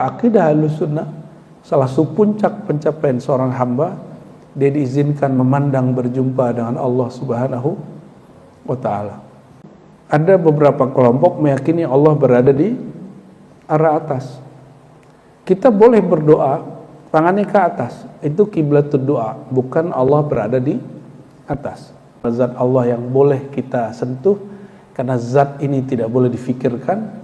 Akidah Ahlussunnah, salah satu puncak pencapaian seorang hamba, dia diizinkan memandang berjumpa dengan Allah Subhanahu wa Ta'ala. Ada beberapa kelompok meyakini Allah berada di arah atas. Kita boleh berdoa tangannya ke atas, itu kiblatud doa, bukan Allah berada di atas. Zat Allah yang boleh kita sentuh, karena zat ini tidak boleh difikirkan.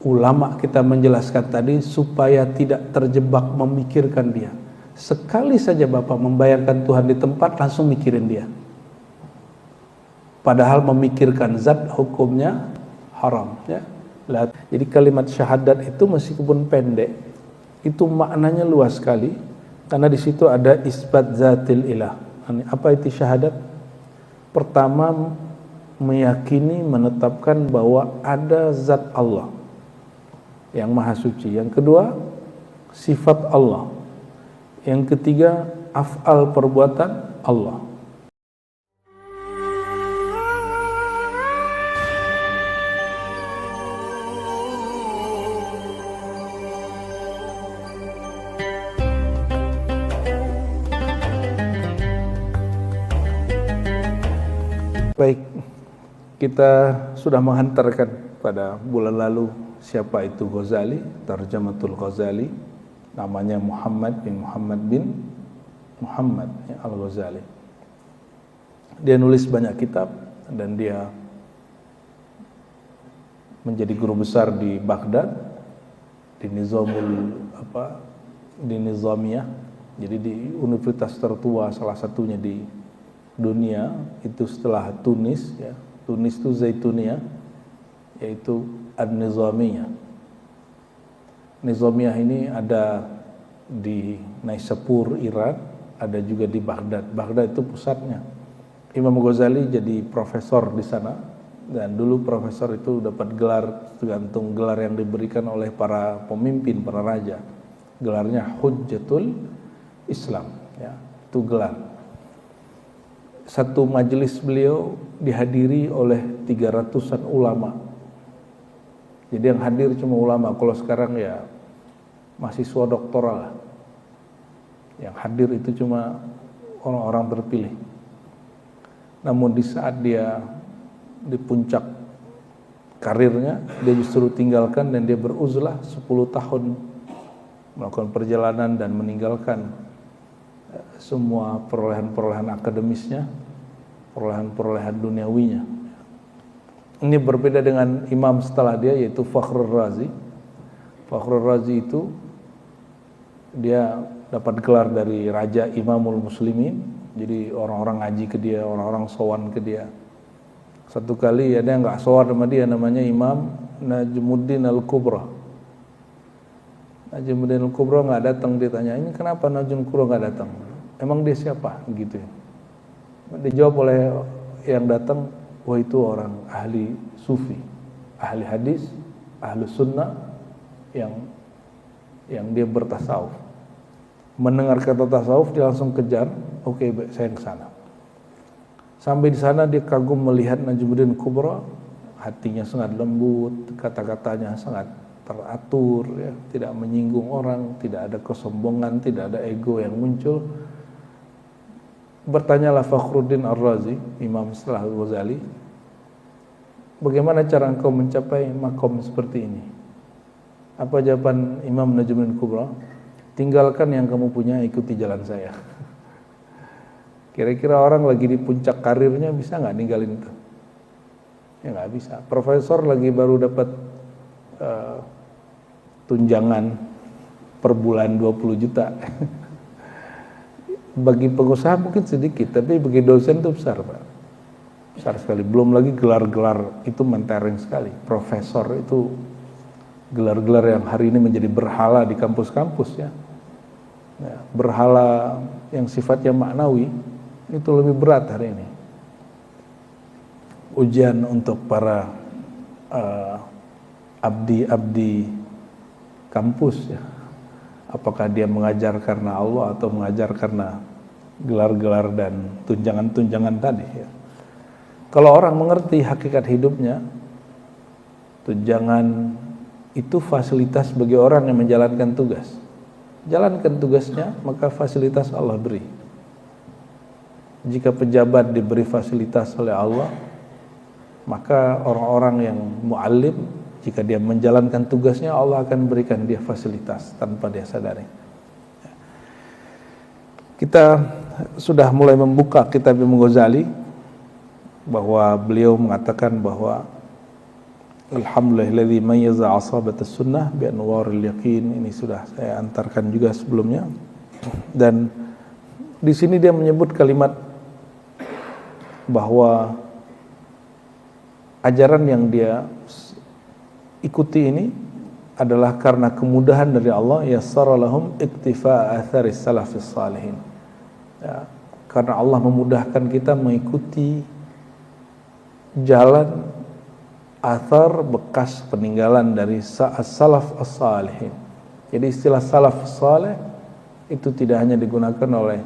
Ulama kita menjelaskan tadi supaya tidak terjebak memikirkan dia. Sekali saja Bapak membayangkan Tuhan di tempat, langsung mikirin dia. Padahal memikirkan zat hukumnya haram, ya. Jadi kalimat syahadat itu meskipun pendek, itu maknanya luas sekali, karena di situ ada isbat zatil ilah. Apa itu syahadat? Pertama, meyakini, menetapkan bahwa ada zat Allah yang maha suci. Yang kedua, sifat Allah. Yang ketiga, af'al perbuatan Allah. Baik, kita sudah menghantarkan pada bulan lalu siapa itu Ghazali, Tarjamatul Ghazali, namanya Muhammad bin Muhammad ya, Al-Ghazali. Dia nulis banyak kitab dan dia menjadi guru besar di Baghdad, di Nizamiyah, jadi di universitas tertua salah satunya di dunia itu setelah Tunis, ya. Tunis itu Zaituniyah, yaitu An-Nizamiyah. Nizamiyah ini ada di Naisapur, Iran, ada juga di Baghdad. Baghdad itu pusatnya. Imam Ghazali jadi profesor di sana, dan dulu profesor itu dapat gelar tergantung gelar yang diberikan oleh para pemimpin, para raja. Gelarnya Hujjatul Islam, ya, itu gelar. Satu majelis beliau dihadiri oleh 300-an ulama. Jadi yang hadir cuma ulama. Kalau sekarang ya mahasiswa doktoral. Yang hadir itu cuma orang-orang terpilih. Namun di saat dia di puncak karirnya, dia justru tinggalkan dan dia beruzlah 10 tahun melakukan perjalanan dan meninggalkan semua perolehan-perolehan akademisnya, perolehan-perolehan duniawinya. Ini berbeda dengan imam setelah dia, yaitu Fakhrur Razi. Fakhrur Razi itu dia dapat gelar dari Raja Imamul Muslimin. Jadi orang-orang ngaji ke dia, orang-orang sowan ke dia. Satu kali ada yang nggak sowan sama dia, namanya Imam Najmuddin Al-Kubra. Najmuddin Al-Kubra nggak datang, ditanya, ini kenapa Najmuddin Al-Kubra nggak datang? Emang dia siapa? Gitu. Dijawab oleh yang datang, wah itu orang ahli sufi, ahli hadis, ahli sunnah yang dia bertasawuf. Mendengar kata tasawuf dia langsung kejar, oke, saya ke sana. Sampai di sana dia kagum melihat Najmuddin Kubra, hatinya sangat lembut, kata-katanya sangat teratur, ya, tidak menyinggung orang, tidak ada kesombongan, tidak ada ego yang muncul. Bertanyalah Fakhruddin Ar-Razi, imam setelah Ghazali, bagaimana cara engkau mencapai makom seperti ini? Apa jawaban Imam Najmuddin Kubra? Tinggalkan yang kamu punya, ikuti jalan saya. Kira-kira orang lagi di puncak karirnya bisa nggak ninggalin itu? Ya nggak bisa. Profesor lagi baru dapat tunjangan per bulan 20 juta. Bagi pengusaha mungkin sedikit, tapi bagi dosen itu besar, Pak. Besar sekali. Belum lagi gelar-gelar itu mentereng sekali. Profesor itu gelar-gelar yang hari ini menjadi berhala di kampus-kampus, ya. Ya, berhala yang sifatnya maknawi itu lebih berat hari ini. Ujian untuk para abdi-abdi kampus, ya. Apakah dia mengajar karena Allah atau mengajar karena gelar-gelar dan tunjangan-tunjangan tadi, ya. Kalau orang mengerti hakikat hidupnya, tunjangan itu fasilitas bagi orang yang menjalankan tugas. Jalankan tugasnya, maka fasilitas Allah beri. Jika pejabat diberi fasilitas oleh Allah, maka orang-orang yang mu'allim, jika dia menjalankan tugasnya, Allah akan berikan dia fasilitas tanpa dia sadari. Kita sudah mulai membuka kitab Imam Ghazali, bahwa beliau mengatakan bahwa alhamdulillahilladzi mayyaza asabatas sunnah bi anwaril yaqin. Ini sudah saya antarkan juga sebelumnya. Dan di sini dia menyebut kalimat bahwa ajaran yang dia ikuti ini adalah karena kemudahan dari Allah, yassara lahum iktifa atharis salafis salihin. Ya, karena Allah memudahkan kita mengikuti jalan athar bekas peninggalan dari salaf as-salihin. Jadi istilah salaf salih itu tidak hanya digunakan oleh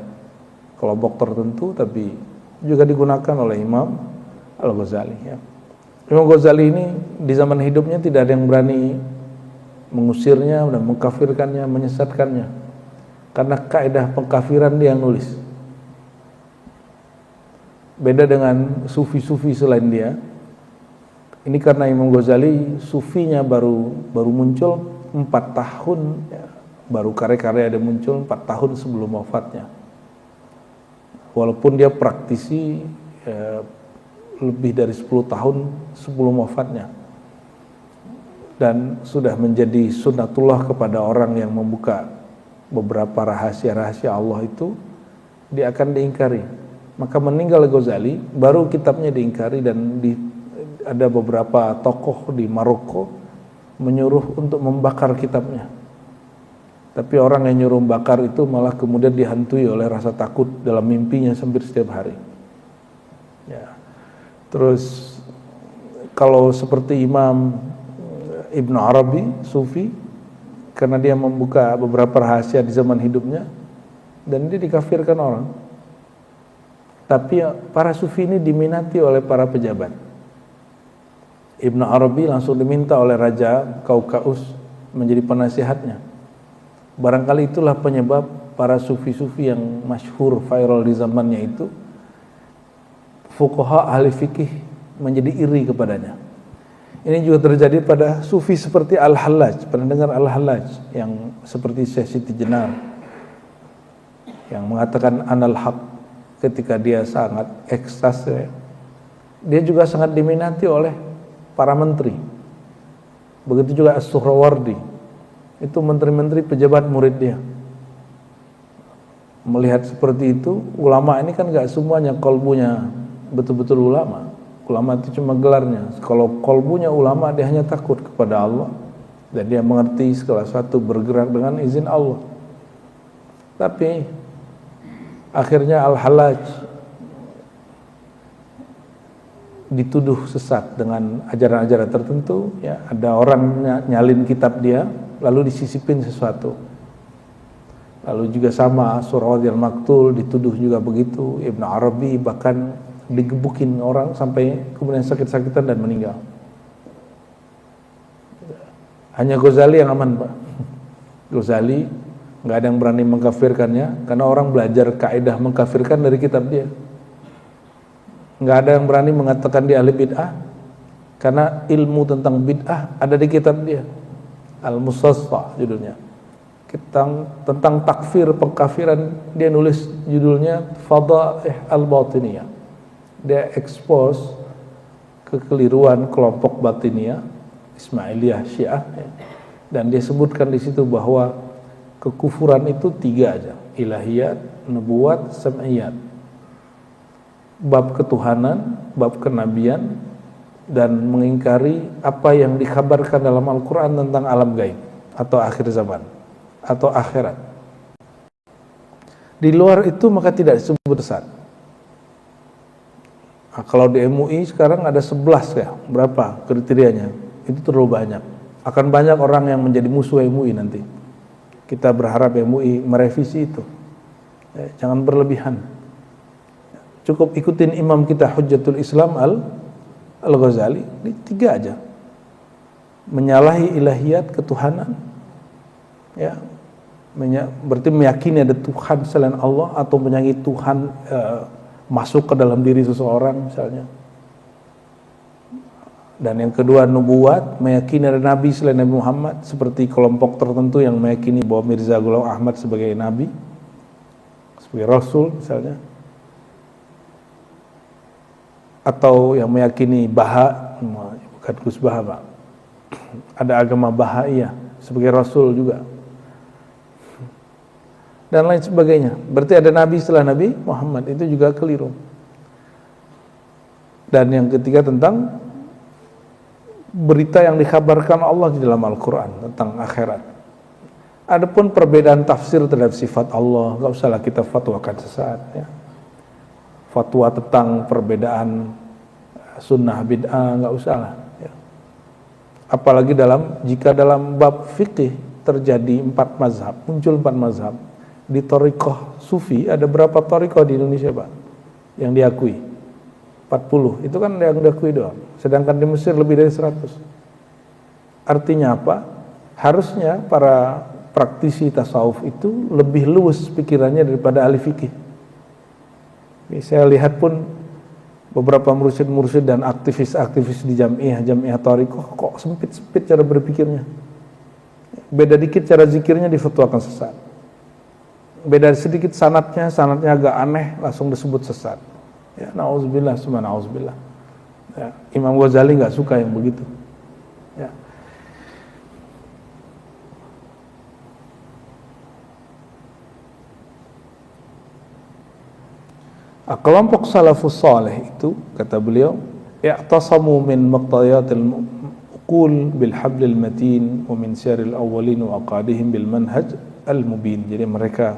kelompok tertentu, tapi juga digunakan oleh Imam Al-Ghazali. Ya. Imam Ghazali ini di zaman hidupnya tidak ada yang berani mengusirnya dan mengkafirkannya, menyesatkannya, karena kaidah pengkafiran dia yang nulis. Beda dengan sufi-sufi selain dia. Ini karena Imam Ghazali sufinya baru muncul 4 tahun, ya, baru karya-karya ada muncul 4 tahun sebelum wafatnya. Walaupun dia praktisi lebih dari 10 tahun sebelum wafatnya, dan sudah menjadi sunnatullah kepada orang yang membuka beberapa rahasia-rahasia Allah itu, dia akan diingkari. Maka meninggal Ghazali, baru kitabnya diingkari, dan ada beberapa tokoh di Maroko menyuruh untuk membakar kitabnya. Tapi orang yang nyuruh membakar itu malah kemudian dihantui oleh rasa takut dalam mimpinya hampir setiap hari. Ya. Terus kalau seperti Imam Ibn Arabi, Sufi, karena dia membuka beberapa rahasia di zaman hidupnya, dan dia dikafirkan orang. Tapi para Sufi ini diminati oleh para pejabat. Ibn Arabi langsung diminta oleh Raja Kaukaus menjadi penasihatnya. Barangkali itulah penyebab para Sufi-Sufi yang masyhur viral di zamannya itu, fuqaha ahli fikih menjadi iri kepadanya. Ini juga terjadi pada Sufi seperti Al-Hallaj. Pernah dengar Al-Hallaj yang seperti Syekh Siti Jenar, yang mengatakan anal haq ketika dia sangat ekstase. Dia juga sangat diminati oleh para menteri. Begitu juga As-Suhrawardi, itu menteri-menteri pejabat murid dia. Melihat seperti itu, ulama ini kan gak semuanya kolbunya betul-betul ulama. Ulama itu cuma gelarnya. Kalau kolbunya ulama, dia hanya takut kepada Allah, dan dia mengerti segala sesuatu bergerak dengan izin Allah. Tapi akhirnya Al-Hallaj dituduh sesat dengan ajaran-ajaran tertentu. Ya, ada orang nyalin kitab dia, lalu disisipin sesuatu. Lalu juga sama Surawati al-Maktul dituduh juga begitu. Ibn Arabi bahkan digebukin orang sampai kemudian sakit-sakitan dan meninggal. Hanya Ghazali yang aman, Pak. Ghazali nggak ada yang berani mengkafirkannya, karena orang belajar kaidah mengkafirkan dari kitab dia. Nggak ada yang berani mengatakan dia ahli bid'ah, karena ilmu tentang bid'ah ada di kitab dia. Al-Mustasfa judulnya. Tentang takfir, pengkafiran, dia nulis judulnya Fadaih Al-Batiniyah. Dia expose kekeliruan kelompok Batiniyah, Ismailiyah, Syiah, ya. Dan dia sebutkan di situ bahwa kekufuran itu 3 aja: ilahiyat, nubuwat, sam'iyat. Bab ketuhanan, bab kenabian, dan mengingkari apa yang dikabarkan dalam Al-Quran tentang alam gaib atau akhir zaman atau akhirat. Di luar itu maka tidak disebut sesat. Nah, kalau di MUI sekarang ada 11 ya, berapa kriterianya? Itu terlalu banyak. Akan banyak orang yang menjadi musuh MUI nanti. Kita berharap MUI merevisi itu. Jangan berlebihan. Cukup ikutin imam kita Hujjatul Islam Al-Ghazali, ini 3 aja. menyalahi ilahiyat ketuhanan, ya, berarti meyakini ada Tuhan selain Allah atau menyangi Tuhan masuk ke dalam diri seseorang misalnya. Dan yang kedua nubuat, meyakini ada nabi selain Nabi Muhammad, seperti kelompok tertentu yang meyakini bahwa Mirza Ghulam Ahmad sebagai nabi, sebagai rasul misalnya. Atau yang meyakini Baha, bukan Gus Baha Pak, ada agama Bahaiyah sebagai rasul juga, dan lain sebagainya. Berarti ada nabi setelah Nabi Muhammad, itu juga keliru. Dan yang ketiga tentang berita yang dikabarkan Allah di dalam Al-Quran tentang akhirat. Adapun perbedaan tafsir terhadap sifat Allah, gak usahlah kita fatwakan sesaat, ya. Fatwa tentang perbedaan sunnah bid'ah gak usahlah, ya. Apalagi jika dalam bab fikih terjadi 4 mazhab, muncul 4 mazhab. Di thariqah sufi ada berapa thariqah di Indonesia Pak yang diakui? 40, itu kan yang diakui doang. Sedangkan di Mesir lebih dari 100. Artinya apa? Harusnya para praktisi tasawuf itu lebih luas pikirannya daripada ahli fikih. Saya lihat pun beberapa mursyid-mursyid dan aktivis-aktivis di jamiah thariqah kok sempit-sempit cara berpikirnya. Beda dikit cara zikirnya difatwakan sesat. Beda sedikit sanatnya agak aneh, langsung disebut sesat. Ya, na'udzubillah, summa na'udzubillah. Ya, Imam Ghazali nggak suka yang begitu. Ya. Kelompok salafus salih itu, kata beliau, i'tasamu min maqtayatil uqul bil hablil matin wa min syaril awwalin wa aqadihim bil manhaj al mubin. Jadi mereka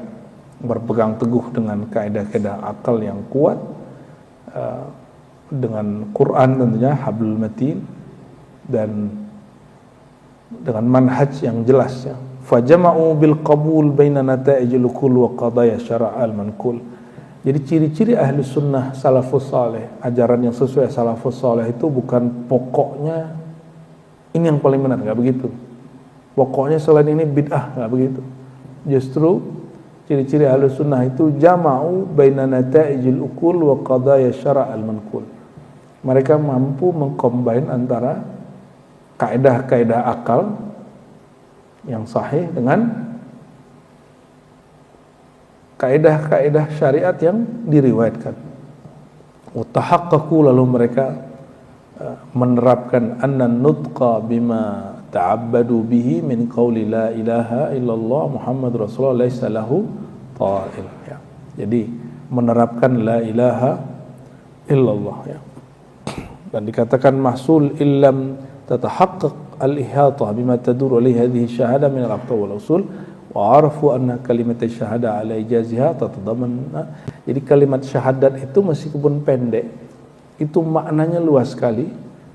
berpegang teguh dengan kaidah-kaidah akal yang kuat, dengan Quran tentunya hablul matin, dan dengan manhaj yang jelas, ya. Fajama'u bil qabul baina nata'ijil uqul wa qadaya syara'al manqul. Jadi ciri-ciri ahli sunnah salafus saleh, ajaran yang sesuai salafus saleh itu bukan pokoknya ini yang paling benar, nggak begitu. Pokoknya selain ini bid'ah, nggak begitu. Justru ciri-ciri ahli sunnah itu jama'u baina nata'ijil uqul wa qadaya syara'al manqul. Mereka mampu mengcombine antara kaidah-kaidah akal yang sahih dengan kaidah-kaidah syariat yang diriwayatkan. Utahaqqaqu, lalu mereka menerapkan anna nutqa bima ta'abbadu bihi min qawli la ilaha illallah Muhammad Rasulullah laisa lahu ta'il, ya. Jadi menerapkan la ilaha illallah, ya. Dan dikatakan mahsul illam tatahaqqaq al-ihatah bima tadur alaihi hadhihi syahada min al-aqta wal usul wa arafu anna kalimat syahada ala ijaziha tatadammana. Jadi kalimat syahadat itu meskipun pendek, itu maknanya luas sekali,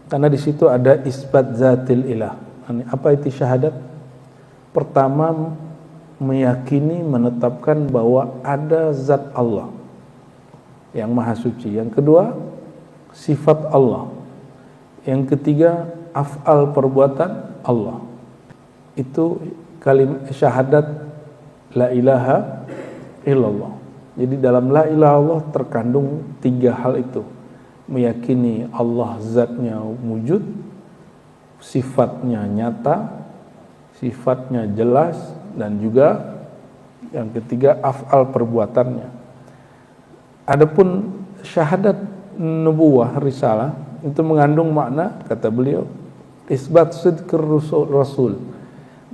karena di situ ada isbat zatil ilah. Apa itu syahadat? Pertama, meyakini, menetapkan bahwa ada zat Allah yang maha suci. Yang kedua, sifat Allah. Yang ketiga, af'al perbuatan Allah. Itu kalimat syahadat la ilaha illallah. Jadi dalam la ilaha Allah terkandung 3 hal itu. Meyakini Allah zatnya wujud, sifatnya nyata, sifatnya jelas, dan juga yang ketiga af'al perbuatannya. Adapun syahadat nubuwah risalah itu mengandung makna, kata beliau, isbat sidqir rasul,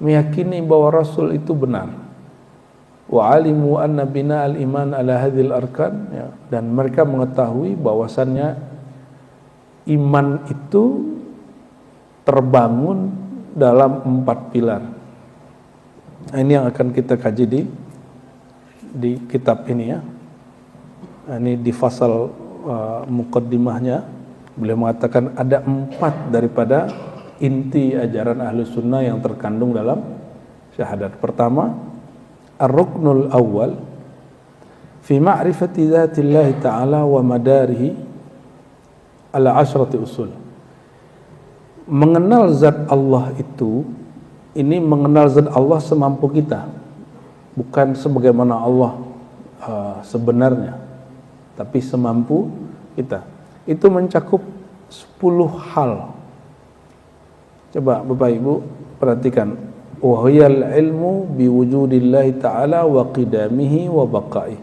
meyakini bahwa rasul itu benar. Wa alimu anna bina al-iman ala hadhil arkan, ya. Dan mereka mengetahui bahwasannya iman itu terbangun dalam 4 pilar. Nah, ini yang akan kita kaji di kitab ini, ya. Nah, ini di fasal muqaddimahnya beliau mengatakan ada 4 daripada inti ajaran Ahlus Sunnah yang terkandung dalam syahadat. Pertama, ar-ruknul awal fi ma'rifati dzatillahi ta'ala wa madarihi ala asyrati usul. mengenal zat Allah itu, ini mengenal zat Allah semampu kita, bukan sebagaimana Allah sebenarnya, tapi semampu kita. Itu mencakup 10 hal. Coba Bapak Ibu perhatikan. Wahiyal ilmu biwujudillahi ta'ala wa qidamihi wa baqaih.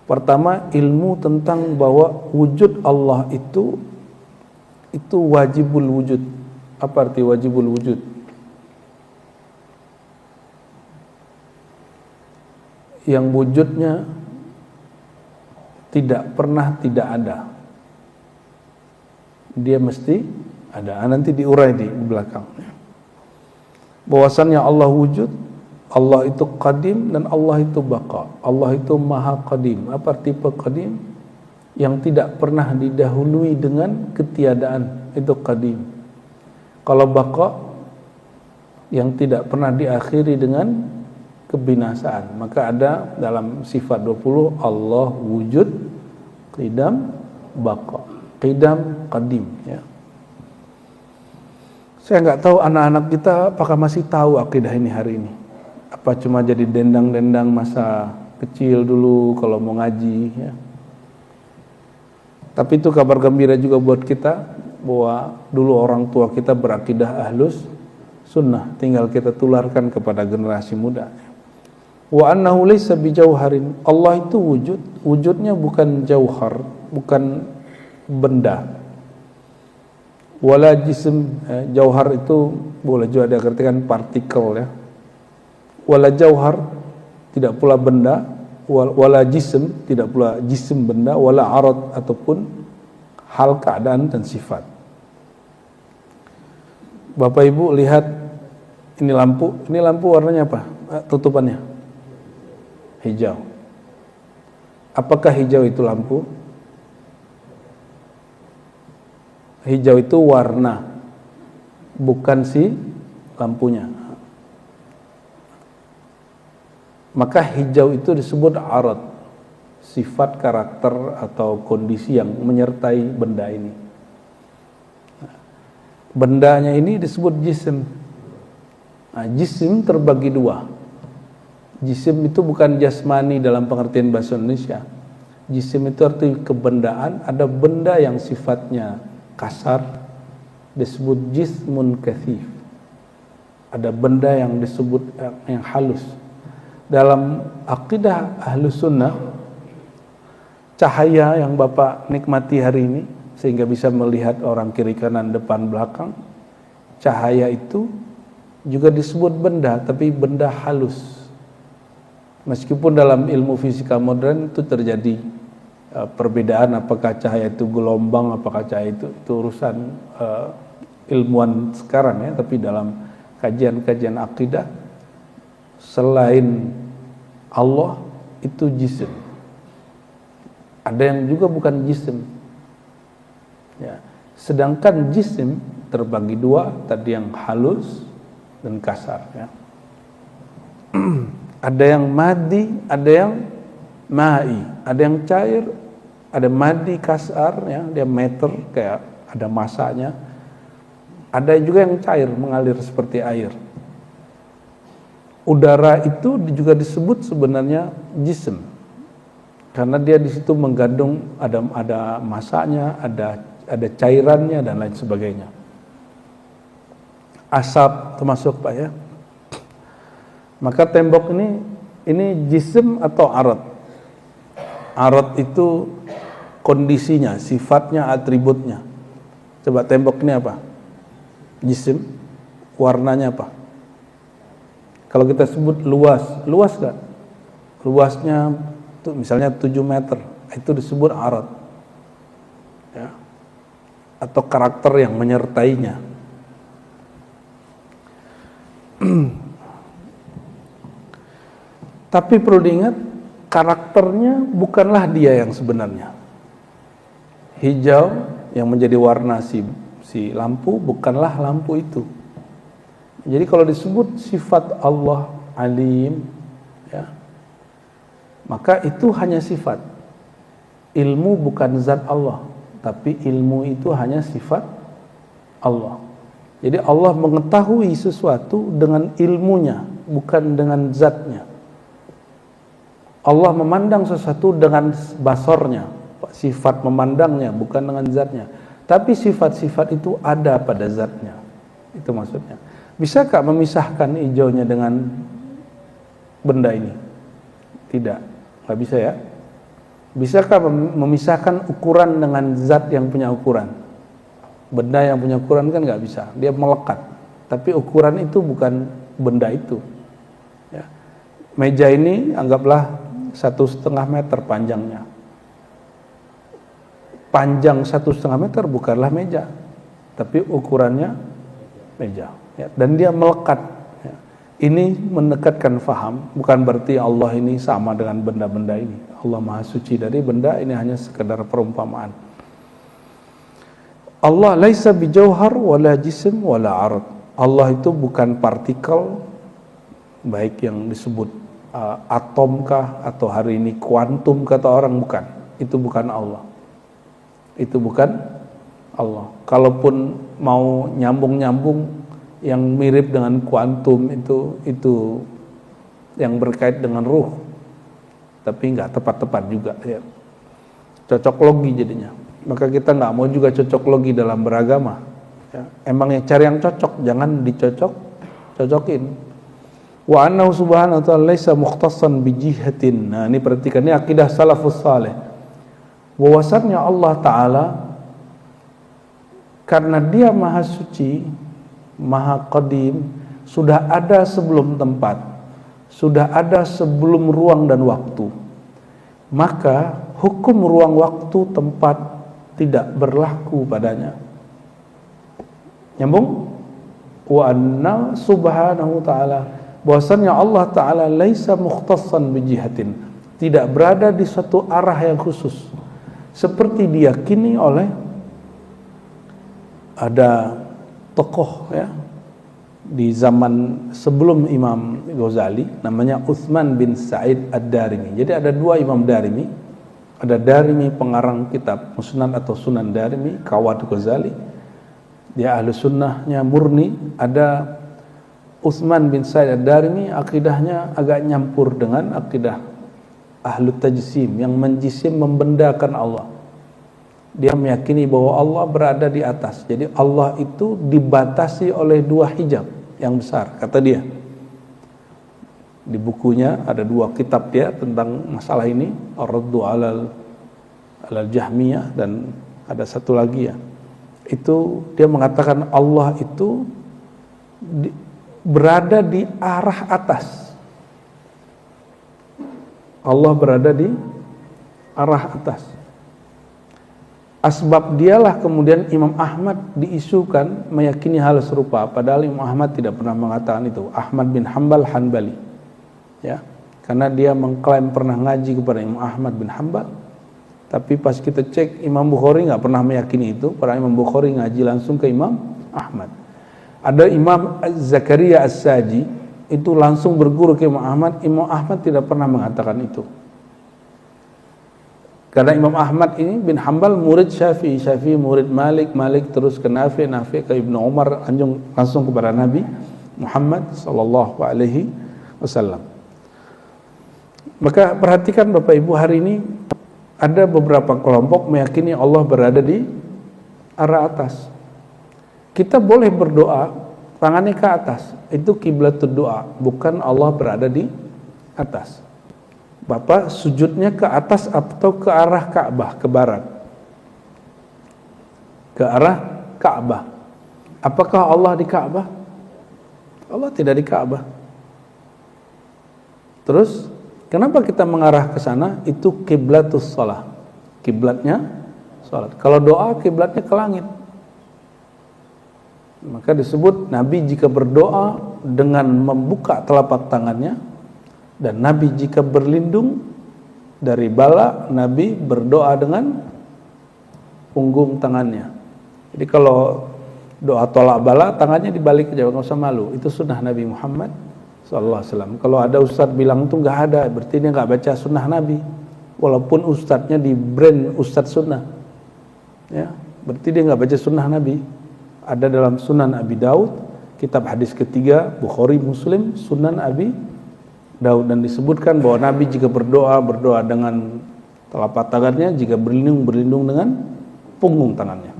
Pertama, ilmu tentang bahwa wujud Allah itu wajibul wujud. Apa arti wajibul wujud? Yang wujudnya tidak pernah tidak ada. Dia mesti ada. Nanti diurai di belakang. Bahwasannya Allah wujud, Allah itu qadim dan Allah itu baqa. Allah itu maha qadim. Apa tipe qadim? Yang tidak pernah didahului dengan ketiadaan, itu qadim. Kalau baqa, yang tidak pernah diakhiri dengan kebinasaan. Maka ada dalam sifat 20 Allah wujud, qidam, baqa. Qidam, qadim, ya. Saya nggak tahu anak-anak kita apakah masih tahu akidah ini hari ini. Apa cuma jadi dendang-dendang masa kecil dulu kalau mau ngaji, ya. Tapi itu kabar gembira juga buat kita bahwa dulu orang tua kita berakidah ahlus sunnah, tinggal kita tularkan kepada generasi muda. Wa annahu laysa bijauharin. Allah itu wujud, wujudnya bukan jauhar, bukan benda. Wala jism, jauhar itu boleh juga diartikan partikel, ya. Wala jauhar, tidak pula benda. Wala jism, tidak pula jism benda. Wala arad, ataupun hal, keadaan dan sifat. Bapak Ibu lihat ini lampu. Ini lampu warnanya apa? Tutupannya hijau. Apakah hijau itu lampu? Hijau itu warna, bukan si lampunya. Maka hijau itu disebut arad, sifat, karakter atau kondisi yang menyertai benda ini. Bendanya ini disebut jisim. Nah, jisim terbagi dua. Jisim itu bukan jasmani dalam pengertian bahasa Indonesia. Jisim itu arti kebendaan. Ada benda yang sifatnya kasar, disebut jismun kathif. Ada benda yang disebut yang halus. Dalam akidah ahlus sunnah, cahaya yang Bapak nikmati hari ini sehingga bisa melihat orang kiri kanan depan belakang, cahaya itu juga disebut benda, tapi benda halus. Meskipun dalam ilmu fisika modern itu terjadi perbedaan, apakah cahaya itu gelombang, apakah cahaya itu urusan ilmuwan sekarang, ya. Tapi dalam kajian-kajian akidah, selain Allah itu jisim. Ada yang juga bukan jisim, ya. Sedangkan jisim terbagi dua, tadi yang halus dan kasar, ya. Ada yang madi, ada yang ma'i, ada yang cair, ada madi kasar, ya, dia meter kayak ada masanya. Ada juga yang cair, mengalir seperti air. Udara itu juga disebut sebenarnya jisim, karena dia di situ mengandung ada masanya, ada cairannya dan lain sebagainya. Asap termasuk, Pak, ya. Maka tembok ini jisim atau arad? Arad itu kondisinya, sifatnya, atributnya. Coba tembok ini apa? Jisim. Warnanya apa? Kalau kita sebut luas gak? Luasnya tuh misalnya 7 meter, itu disebut arad, ya. Atau karakter yang menyertainya. Tapi perlu diingat, karakternya bukanlah dia yang sebenarnya. Hijau yang menjadi warna si lampu bukanlah lampu itu. Jadi kalau disebut sifat Allah alim, ya, maka itu hanya sifat. Ilmu bukan zat Allah, tapi ilmu itu hanya sifat Allah. Jadi Allah mengetahui sesuatu dengan ilmunya, bukan dengan zatnya. Allah memandang sesuatu dengan basornya, sifat memandangnya, bukan dengan zatnya. Tapi sifat-sifat itu ada pada zatnya. Itu maksudnya. Bisakah memisahkan hijaunya dengan benda ini? Tidak, nggak bisa ya. Bisakah memisahkan ukuran dengan zat yang punya ukuran? Benda yang punya ukuran kan nggak bisa, dia melekat. Tapi ukuran itu bukan benda itu. Ya. Meja ini anggaplah 1,5 meter panjangnya. Panjang 1,5 meter bukanlah meja, tapi ukurannya meja. Ya. Dan dia melekat. Ya. Ini mendekatkan faham, bukan berarti Allah ini sama dengan benda-benda ini. Allah Maha Suci dari benda, ini hanya sekedar perumpamaan. Allah laisa bijauhar wala jism wala arad. Allah itu bukan partikel, baik yang disebut atom kah atau hari ini kuantum kata orang, bukan. Itu bukan Allah. Itu bukan Allah. Kalaupun mau nyambung-nyambung yang mirip dengan kuantum itu yang berkait dengan ruh. Tapi enggak tepat-tepat juga ya. Cocok logi jadinya. Maka kita nggak mau juga cocok logi dalam beragama. Ya. Emangnya cari yang cocok, jangan cocokin. Wa annahu subhanahu wa ta'ala laisa mukhtassan bijihatin. Nah, ini perhatikan, ini akidah salafus saleh. Bahwasannya Allah Ta'ala karena dia Maha Suci, Maha Qadim, sudah ada sebelum tempat, sudah ada sebelum ruang dan waktu. Maka hukum ruang waktu tempat tidak berlaku padanya. Nyambung? Wa anna subhanahu ta'ala, bahwasannya Allah Ta'ala laisa mukhtassan bijihatin, tidak berada di suatu arah yang khusus, seperti diyakini oleh ada tokoh ya di zaman sebelum Imam Ghazali, namanya Utsman bin Sa'id Ad-Darimi. Jadi ada dua Imam Darimi. Ada Darimi pengarang kitab Musnad atau Sunan Darimi, Kawat Ghazali, dia ahlu sunnahnya murni. Ada Utsman bin Sa'id Ad-Darimi, akidahnya agak nyampur dengan akidah ahlu tajsim, yang menjisim, membendakan Allah. Dia meyakini bahwa Allah berada di atas. Jadi Allah itu dibatasi oleh dua hijab yang besar, kata dia. Di bukunya ada dua kitab dia tentang masalah ini, Ar-Raddu alal Jahmiyah, dan ada satu lagi ya. Itu dia mengatakan Allah itu berada di arah atas. Allah berada di arah atas. Asbab dialah kemudian Imam Ahmad diisukan meyakini hal serupa, padahal Imam Ahmad tidak pernah mengatakan itu. Ahmad bin Hanbal Hanbali. Ya, karena dia mengklaim pernah ngaji kepada Imam Ahmad bin Hanbal, tapi pas kita cek Imam Bukhari nggak pernah meyakini itu. Para Imam Bukhari ngaji langsung ke Imam Ahmad. Ada Imam Zakaria As-Saji, itu langsung berguru ke Imam Ahmad. Imam Ahmad tidak pernah mengatakan itu. Karena Imam Ahmad ini bin Hanbal murid Syafi'i, Syafi'i murid Malik, Malik terus ke Nafi', Nafi' ke Ibnu Umar, langsung kepada Nabi Muhammad sallallahu alaihi wasallam. Maka perhatikan Bapak Ibu, hari ini ada beberapa kelompok meyakini Allah berada di arah atas. Kita boleh berdoa tangannya ke atas, itu kiblatul doa, bukan Allah berada di atas. Bapak sujudnya ke atas atau ke arah Ka'bah, ke barat? Ke arah Ka'bah. Apakah Allah di Ka'bah? Allah tidak di Ka'bah. Terus kenapa kita mengarah ke sana? Itu kiblatus shalah. Kiblatnya salat. Kalau doa kiblatnya ke langit. Maka disebut Nabi jika berdoa dengan membuka telapak tangannya, dan Nabi jika berlindung dari bala, Nabi berdoa dengan punggung tangannya. Jadi kalau doa tolak bala, tangannya dibalik aja, nggak usah malu. Itu sunnah Nabi Muhammad SAW. Kalau ada ustadz bilang itu nggak ada, berarti dia nggak baca sunnah Nabi. Walaupun ustadznya di brand ustadz sunnah, ya, berarti dia nggak baca sunnah Nabi. Ada dalam Sunan Abi Daud, kitab hadis ketiga, Bukhari, Muslim, Sunan Abi Daud, dan disebutkan bahwa Nabi jika berdoa dengan telapak tangannya, jika berlindung dengan punggung tangannya.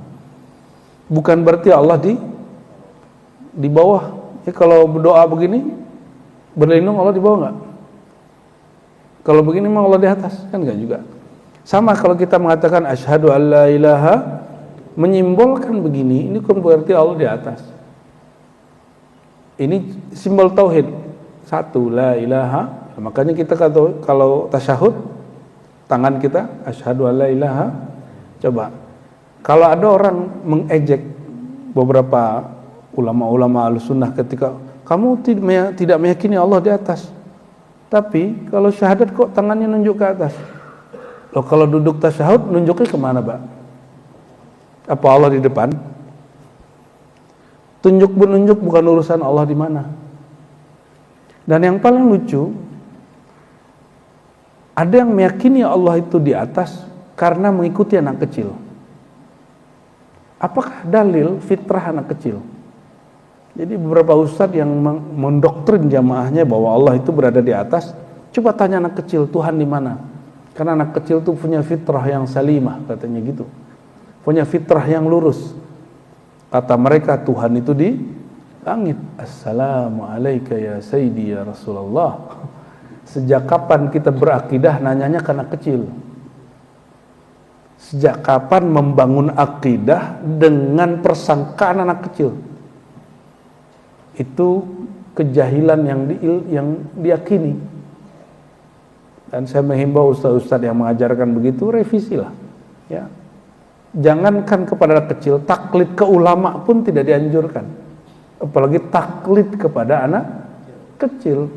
Bukan berarti Allah di bawah. Ya, kalau berdoa begini berlindung, Allah di bawah enggak? Kalau begini memang Allah di atas, kan enggak juga. Sama kalau kita mengatakan asyhadu alla ilaha, menyimbolkan begini, ini bukan berarti Allah di atas. Ini simbol tauhid. Satu, la ilaha. Makanya kita kalau tasyahud, tangan kita asyhadu alla ilaha. Coba kalau ada orang mengejek beberapa ulama-ulama Ahlussunnah ketika kamu tidak meyakini Allah di atas, tapi kalau syahadat kok tangannya nunjuk ke atas. Loh, kalau duduk tasyahud nunjuknya kemana, Pak? Apa Allah di depan? Tunjuk menunjuk bukan urusan Allah di mana. Dan yang paling lucu, ada yang meyakini Allah itu di atas karena mengikuti anak kecil. Apakah dalil fitrah anak kecil? Jadi beberapa ustadz yang mendoktrin jamaahnya bahwa Allah itu berada di atas, coba tanya anak kecil, Tuhan di mana? Karena anak kecil itu punya fitrah yang salimah, katanya gitu. Punya fitrah yang lurus. Kata mereka, Tuhan itu di langit. Assalamualaikum ya Sayyidi ya Rasulullah. Sejak kapan kita berakidah nanyanya ke anak kecil? Sejak kapan membangun akidah dengan persangkaan anak kecil? Itu kejahilan yang diyakini. Dan saya menghimbau ustaz-ustaz yang mengajarkan begitu, revisilah. Ya. Jangankan kepada anak kecil, taklid ke ulama pun tidak dianjurkan. Apalagi taklid kepada anak kecil.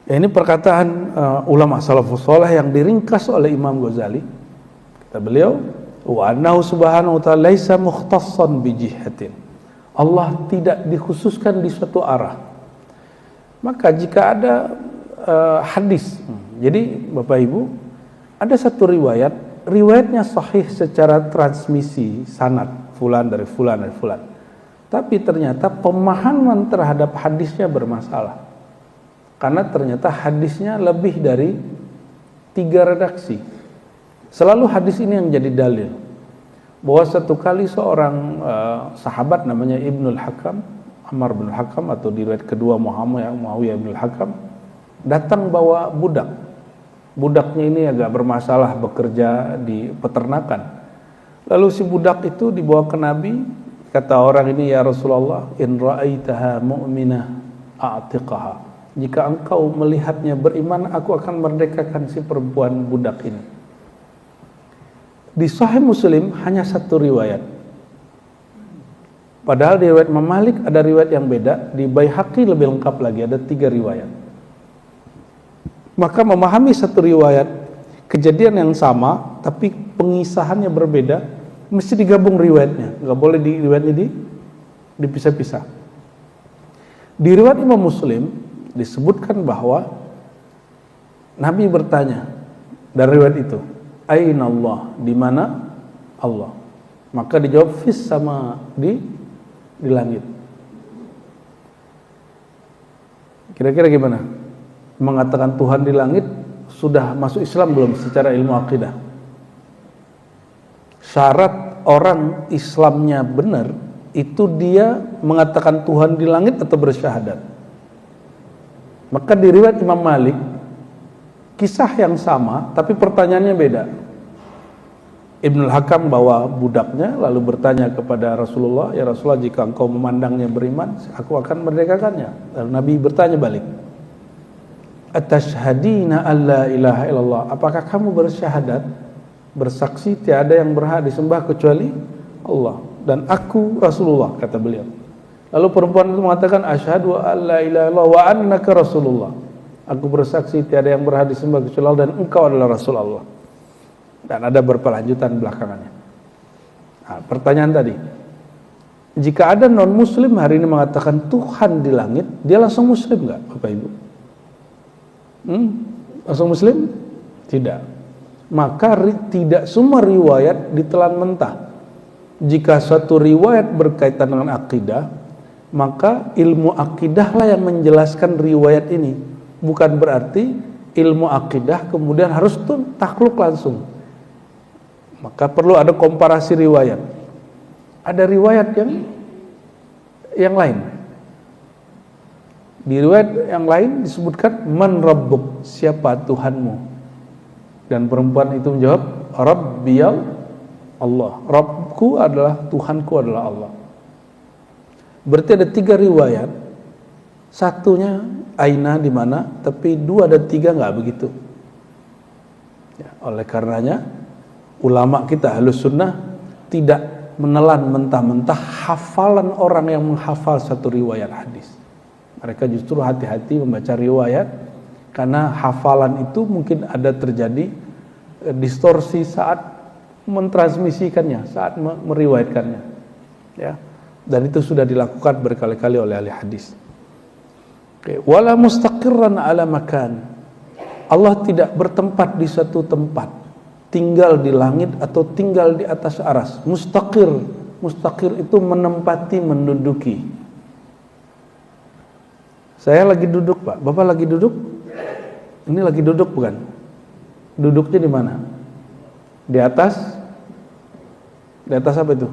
Ya, ini perkataan ulama salafus saleh yang diringkas oleh Imam Ghazali. Kata beliau, wa annahu subhanahu wa ta'ala laisa mukhtassan bi jihatin. Allah tidak dikhususkan di suatu arah. Maka jika ada hadis, jadi Bapak Ibu, ada satu riwayatnya sahih secara transmisi sanad, fulan dari fulan dari fulan. Tapi ternyata pemahaman terhadap hadisnya bermasalah. Karena ternyata hadisnya lebih dari 3 redaksi. Selalu hadis ini yang jadi dalil. Bahwa satu kali seorang sahabat namanya Ibnul Hakam, Amr bin Hakam, atau di riwayat kedua Muawiyah bin Hakam, datang bawa budak. Budaknya ini agak bermasalah, bekerja di peternakan. Lalu si budak itu dibawa ke Nabi. Kata orang ini, ya Rasulullah, in ra'aitaha mu'minah a'tiqaha. Jika engkau melihatnya beriman, aku akan merdekakan si perempuan budak ini. Di Sahih Muslim hanya satu riwayat. Padahal di riwayat Imam Malik ada riwayat yang beda. Di Baihaqi lebih lengkap lagi, ada 3 riwayat. Maka memahami satu riwayat kejadian yang sama tapi pengisahannya berbeda, mesti digabung riwayatnya. Nggak boleh riwayatnya dipisah-pisah. Di riwayat Imam Muslim disebutkan bahwa Nabi bertanya dari riwayat itu, Aina Allah, di mana Allah? Maka dijawab fis sama di langit. Kira-kira gimana? Mengatakan Tuhan di langit sudah masuk Islam belum secara ilmu akidah? Syarat orang Islamnya benar itu dia mengatakan Tuhan di langit atau bersyahadat. Maka di riwayat Imam Malik kisah yang sama tapi pertanyaannya beda. Ibnul Hakam bawa budaknya lalu bertanya kepada Rasulullah, ya Rasulullah, jika engkau memandangnya beriman, aku akan merdekakannya. Lalu Nabi bertanya balik, Atashhadina alla ilaha illallah, apakah kamu bersyahadat, bersaksi tiada yang berhak disembah kecuali Allah dan aku Rasulullah, kata beliau. Lalu perempuan itu mengatakan, asyhadu alla ilaha illallah wa annaka Rasulullah, aku bersaksi tiada yang berhak disembah kecuali Allah dan engkau adalah Rasulullah. Dan ada berkelanjutan belakangannya. Nah, pertanyaan tadi, jika ada non muslim hari ini mengatakan Tuhan di langit, dia langsung muslim nggak, Bapak Ibu? Langsung muslim? Tidak. Maka tidak semua riwayat ditelan mentah. jika suatu riwayat berkaitan dengan akidah, maka ilmu akidahlah yang menjelaskan riwayat ini. Bukan berarti ilmu akidah kemudian harus takluk langsung. Maka perlu ada komparasi riwayat. Ada riwayat yang lain. Di riwayat yang lain disebutkan man rabbuk, siapa Tuhanmu? Dan perempuan itu menjawab, Rabbiyal Allah. Rabbku adalah, Tuhanku adalah Allah. Berarti ada 3 riwayat. Satunya aina di mana, tapi 2 dan 3 nggak begitu. Ya, oleh karenanya ulama kita Ahlus Sunnah tidak menelan mentah-mentah hafalan orang yang menghafal satu riwayat hadis. Mereka justru hati-hati membaca riwayat karena hafalan itu mungkin ada terjadi distorsi saat mentransmisikannya, saat meriwayatkannya. Ya. Dan itu sudah dilakukan berkali-kali oleh ahli hadis. Wala mustaqirran ala makan. Allah tidak bertempat di satu tempat, tinggal di langit atau tinggal di atas aras. Mustaqir itu menempati, menduduki. Saya lagi duduk, Pak. Bapak lagi duduk? Ini lagi duduk bukan? Duduknya di mana? Di atas? Di atas apa itu?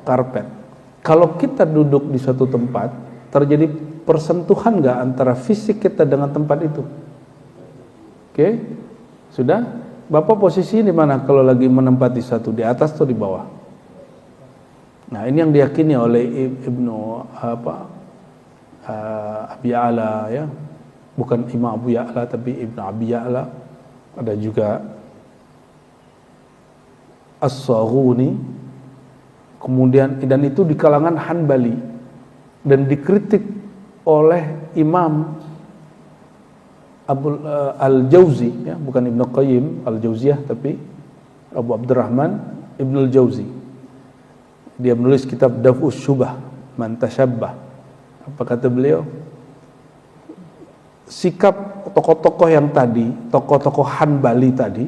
Karpet. Kalau kita duduk di suatu tempat, terjadi persentuhan nggak antara fisik kita dengan tempat itu? Oke, sudah? Bapak posisi di mana kalau lagi menempati satu, di atas atau di bawah? Nah, ini yang diyakini oleh Ibnu Abi Ya'la, ya. Bukan Imam Abu Ya'la tapi Ibnu Abi Ya'la. Ada juga As-Saghuni. Kemudian dan itu di kalangan Hanbali dan dikritik oleh Imam Al-Jauzi, ya, bukan Ibnu Qayyim Al-Jauziyah tapi Abu Abdurrahman Ibnu Al-Jauzi. Dia menulis kitab Daf'us Syubah Man Tasyabbah. Apa kata beliau? Sikap tokoh-tokoh yang tadi, tokoh-tokoh Hanbali tadi,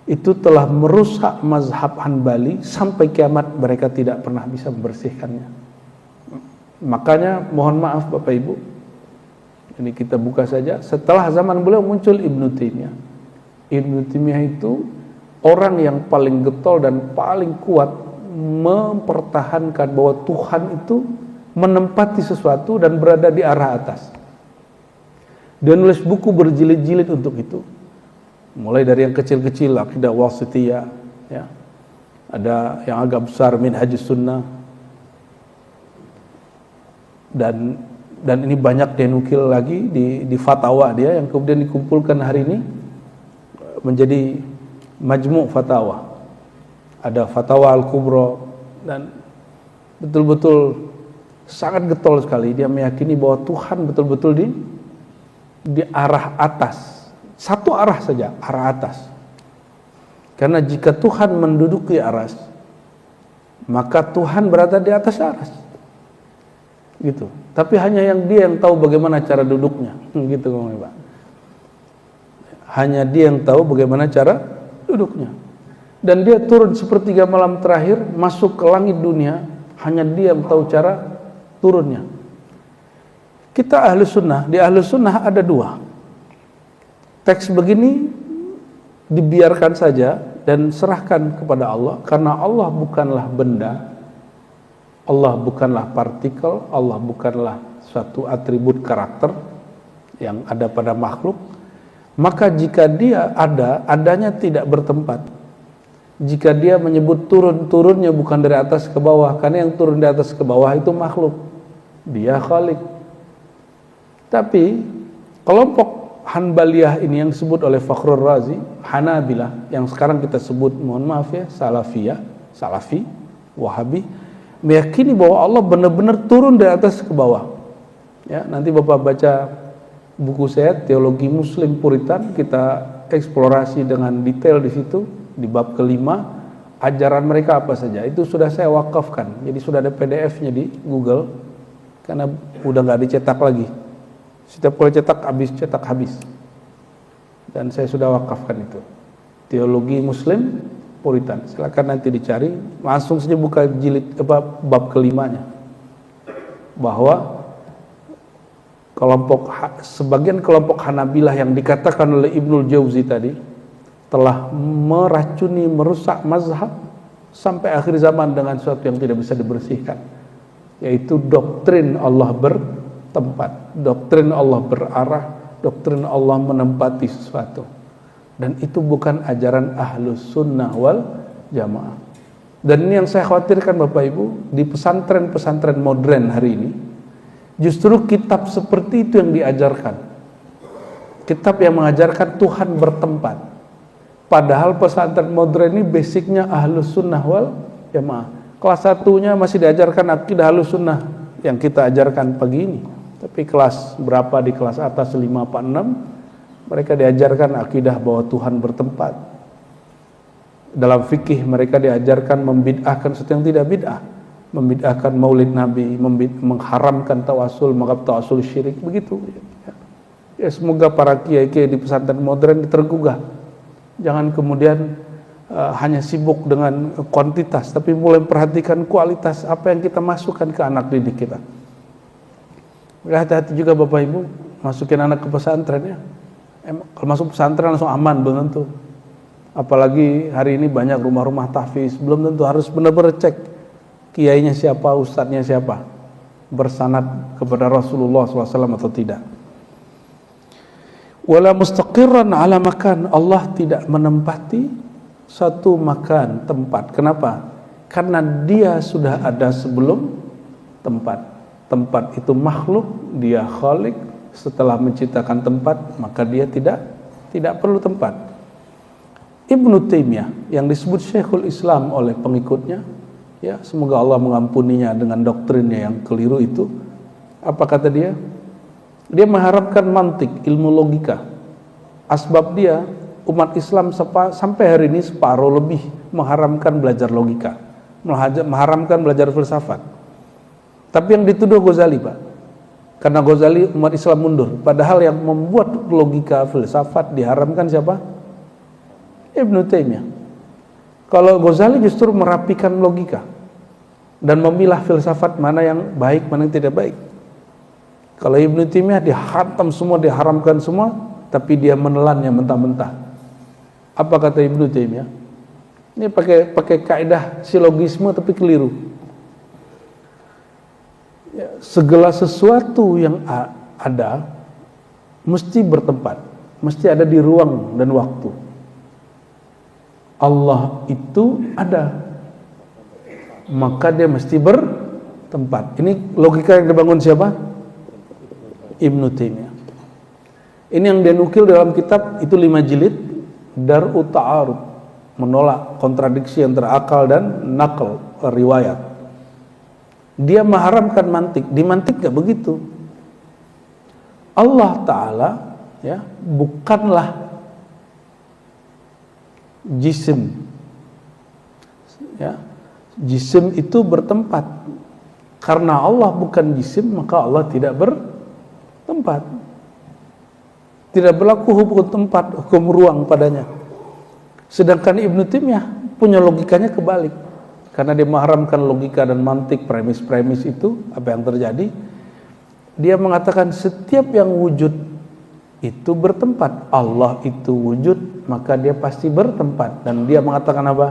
itu telah merusak mazhab Hanbali sampai kiamat mereka tidak pernah bisa membersihkannya. Makanya mohon maaf Bapak Ibu, ini kita buka saja. Setelah zaman beliau muncul Ibnu Taimiyah. Ibnu Taimiyah itu orang yang paling getol dan paling kuat mempertahankan bahwa Tuhan itu menempati sesuatu dan berada di arah atas. Dia nulis buku berjilid-jilid untuk itu. Mulai dari yang kecil-kecil, Aqidah Wasithiyah, ya. Ada yang agak besar, Minhajus Sunnah. Dan ini banyak dia nukil lagi di fatwa dia yang kemudian dikumpulkan hari ini menjadi Majmu' Fatawa. Ada Fatwa Al-Kubra dan betul-betul sangat getol sekali. Dia meyakini bahwa Tuhan betul-betul di arah atas. Satu arah saja, arah atas. Karena jika Tuhan menduduki aras, maka Tuhan berada di atas aras. Gitu. Tapi hanya dia yang tahu bagaimana cara duduknya. Gitu Pak. Hanya dia yang tahu bagaimana cara duduknya. Dan dia turun sepertiga malam terakhir, masuk ke langit dunia, hanya dia yang tahu cara turunnya. Kita Ahlus Sunnah, di Ahlus Sunnah ada 2. Teks begini dibiarkan saja dan serahkan kepada Allah, karena Allah bukanlah benda, Allah bukanlah partikel, Allah bukanlah suatu atribut karakter yang ada pada makhluk. Maka jika dia adanya tidak bertempat. Jika dia menyebut turun-turunnya bukan dari atas ke bawah, karena yang turun di atas ke bawah itu makhluk, dia khalik. Tapi kelompok Hanbaliyah ini yang disebut oleh Fakhrur Razi, Hanabilah, yang sekarang kita sebut, mohon maaf ya, Salafi, Wahabi, meyakini bahwa Allah benar-benar turun dari atas ke bawah. Ya, nanti Bapak baca buku saya Teologi Muslim Puritan, kita eksplorasi dengan detail di situ di bab kelima, ajaran mereka apa saja. Itu sudah saya wakafkan. Jadi sudah ada PDF-nya di Google karena udah nggak dicetak lagi. Setiap kali cetak habis. Dan saya sudah wakafkan itu. Teologi Muslim Puritan. Silakan nanti dicari, langsung saja buka jilid bab kelimanya. Bahwa sebagian kelompok Hanabilah yang dikatakan oleh Ibnul Jauzi tadi telah meracuni, merusak mazhab sampai akhir zaman dengan sesuatu yang tidak bisa dibersihkan, yaitu doktrin Allah bertempat, doktrin Allah berarah, doktrin Allah menempati sesuatu. Dan itu bukan ajaran Ahlus Sunnah wal Jamaah. Dan ini yang saya khawatirkan Bapak Ibu, di pesantren-pesantren modern hari ini, justru kitab seperti itu yang diajarkan. Kitab yang mengajarkan Tuhan bertempat. Padahal pesantren modern ini basicnya Ahlus Sunnah wal Jamaah. Kelas 1-nya masih diajarkan akidah Ahlus Sunnah yang kita ajarkan pagi ini. Tapi kelas berapa, di kelas atas 5, 4, 6, mereka diajarkan akidah bahwa Tuhan bertempat. Dalam fikih mereka diajarkan membid'ahkan sesuatu yang tidak bid'ah, membid'ahkan maulid Nabi, mengharamkan tawasul, menganggap tawasul syirik, begitu. Ya, semoga para kiai-kiai di pesantren modern tergugah. Jangan kemudian hanya sibuk dengan kuantitas, tapi mulai memperhatikan kualitas apa yang kita masukkan ke anak didik kita. Hati-hati juga Bapak Ibu, masukin anak ke pesantren ya. Kalau masuk pesantren langsung aman, belum tentu. Apalagi hari ini banyak rumah-rumah tahfiz, belum tentu, harus benar-benar cek kiainya siapa, ustadznya siapa, bersanad kepada Rasulullah SAW atau tidak. Wala mustaqirran ala makan, Allah tidak menempati satu makan, tempat. Kenapa? Karena dia sudah ada sebelum tempat. Tempat itu makhluk, dia khalik. Setelah menciptakan tempat, maka dia tidak perlu tempat. Ibnu Taimiyah yang disebut Syekhul Islam oleh pengikutnya, ya semoga Allah mengampuninya dengan doktrinnya yang keliru itu. Apa kata dia? Dia mengharapkan mantik, ilmu logika. Asbab dia, umat Islam sampai hari ini separuh lebih mengharamkan belajar logika, mengharamkan belajar filsafat. Tapi yang dituduh Ghazali, Pak. Karena Ghazali umat Islam mundur. Padahal yang membuat logika filsafat diharamkan siapa? Ibnu Taimiyah. Kalau Ghazali justru merapikan logika dan memilah filsafat mana yang baik, mana yang tidak baik. Kalau Ibnu Taimiyah dihantam semua, diharamkan semua, tapi dia menelannya mentah-mentah. Apa kata Ibnu Taimiyah? Ini pakai kaidah silogisme tapi keliru. Ya, segala sesuatu yang ada mesti bertempat, mesti ada di ruang dan waktu. Allah itu ada, maka dia mesti bertempat. Ini logika yang dibangun siapa? Ibnu Taimiyah. Ini yang dia nukil dalam kitab itu 5 jilid, Dar'u Ta'arud, menolak kontradiksi antara akal dan nakal, riwayat. Dia mengharamkan mantik. Di mantik gak begitu. Allah Ta'ala ya bukanlah jisim. Ya, jisim itu bertempat. Karena Allah bukan jisim, maka Allah tidak bertempat. Tidak berlaku hukum tempat, hukum ruang padanya. Sedangkan Ibnu Taimiyah punya logikanya kebalik. Karena dia mengharamkan logika dan mantik, premis-premis itu, apa yang terjadi? Dia mengatakan setiap yang wujud itu bertempat. Allah itu wujud, maka dia pasti bertempat. Dan dia mengatakan apa?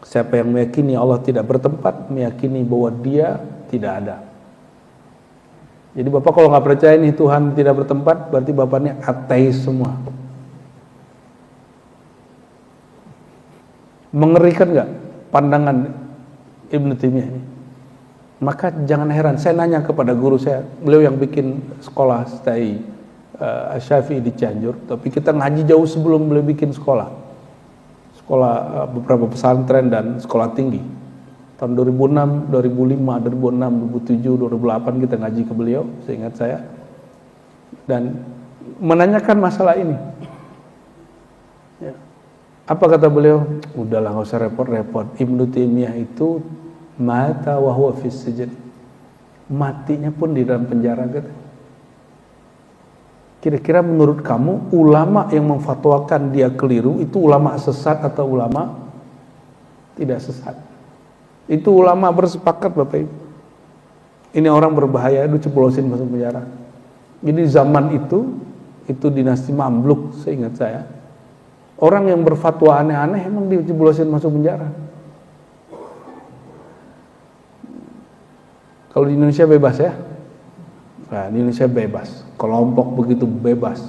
Siapa yang meyakini Allah tidak bertempat, meyakini bahwa dia tidak ada. Jadi Bapak kalau nggak percaya nih Tuhan tidak bertempat, berarti Bapaknya ateis semua. Mengerikan nggak pandangan Ibnu Taimiyah ini? Maka jangan heran, saya nanya kepada guru saya, beliau yang bikin sekolah stay Asy-Syafi'i di Cianjur, tapi kita ngaji jauh sebelum beliau bikin sekolah beberapa pesantren dan sekolah tinggi. Tahun 2006, 2005, 2006, 2007, 2008 kita ngaji ke beliau, seingat saya, dan menanyakan masalah ini. Ya. Apa kata beliau? Udahlah, nggak usah repot-repot. Ibnu Taimiyah itu mata wa huwa fis sijn. Matinya pun di dalam penjara gitu. Kira-kira menurut kamu ulama yang memfatwakan dia keliru itu ulama sesat atau ulama tidak sesat. Itu ulama bersepakat Bapak Ibu. Ini orang berbahaya, itu ceplosin masuk penjara. Jadi zaman itu dinasti Mamluk seingat saya. Orang yang berfatwa aneh-aneh emang diceblosin masuk penjara. Kalau di Indonesia bebas ya. Nah, di Indonesia bebas. Kelompok begitu bebas.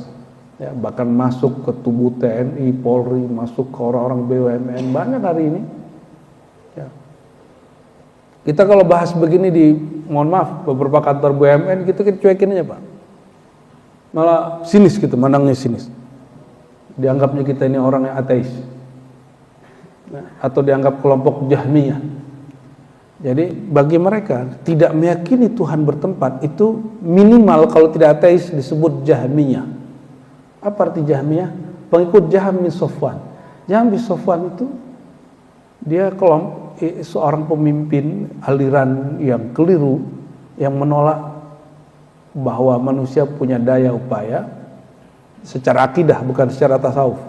Ya, bahkan masuk ke tubuh TNI, Polri, masuk ke orang-orang BUMN, banyak hari ini. Ya. Kita kalau bahas begini mohon maaf, beberapa kantor BUMN kita cuekin aja Pak. Malah sinis gitu, mandangnya sinis. Dianggapnya kita ini orang yang ateis. Nah, atau dianggap kelompok Jahmiyah. Jadi bagi mereka tidak meyakini Tuhan bertempat itu minimal kalau tidak ateis disebut Jahmiyah. Apa arti Jahmiyah? Pengikut Jahm bin Safwan. Jahm bin Safwan itu dia seorang pemimpin aliran yang keliru yang menolak bahwa manusia punya daya upaya secara akidah bukan secara tasawuf.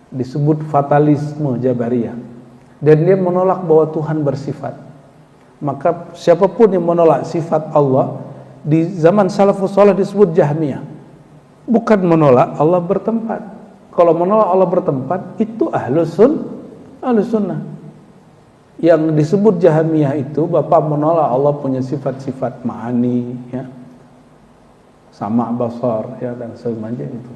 Disebut fatalisme Jabariyah. Dan dia menolak bahwa Tuhan bersifat. Maka siapapun yang menolak sifat Allah di zaman salafus saleh disebut Jahmiyah. Bukan menolak Allah bertempat. Kalau menolak Allah bertempat itu ahlus sunnah. Yang disebut Jahmiyah itu Bapak menolak Allah punya sifat-sifat ma'ani ya. Sama basar ya dan semacamnya itu.